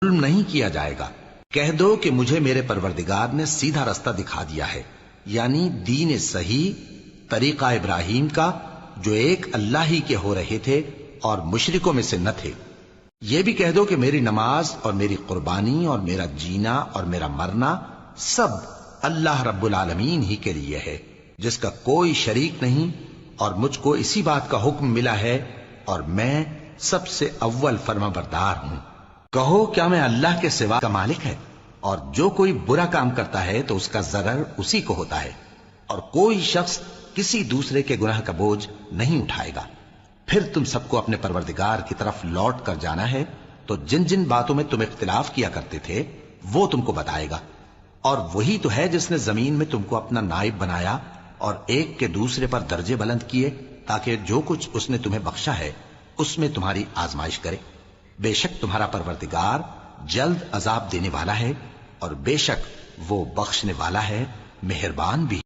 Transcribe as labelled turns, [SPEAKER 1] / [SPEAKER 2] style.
[SPEAKER 1] ظلم نہیں کیا جائے گا۔ کہہ دو کہ مجھے میرے پروردگار نے سیدھا رستہ دکھا دیا ہے، یعنی دین صحیح، طریقہ ابراہیم کا، جو ایک اللہ ہی کے ہو رہے تھے اور مشرکوں میں سے نہ تھے۔ یہ بھی کہہ دو کہ میری نماز اور میری قربانی اور میرا جینا اور میرا مرنا سب اللہ رب العالمین ہی کے لیے ہے، جس کا کوئی شریک نہیں، اور مجھ کو اسی بات کا حکم ملا ہے اور میں سب سے اول فرما بردار ہوں۔ کہو کیا میں اللہ کے سوا کا مالک ہے؟ اور جو کوئی برا کام کرتا ہے تو اس کا ضرر اسی کو ہوتا ہے، اور کوئی شخص کسی دوسرے کے گناہ کا بوجھ نہیں اٹھائے گا۔ پھر تم سب کو اپنے پروردگار کی طرف لوٹ کر جانا ہے، تو جن جن باتوں میں تم اختلاف کیا کرتے تھے وہ تم کو بتائے گا، اور وہی تو ہے جس نے زمین میں تم کو اپنا نائب بنایا اور ایک کے دوسرے پر درجے بلند کیے، تاکہ جو کچھ اس نے تمہیں بخشا ہے اس میں تمہاری آزمائش کرے۔ بے شک تمہارا پروردگار جلد عذاب دینے والا ہے، اور بے شک وہ بخشنے والا ہے، مہربان بھی۔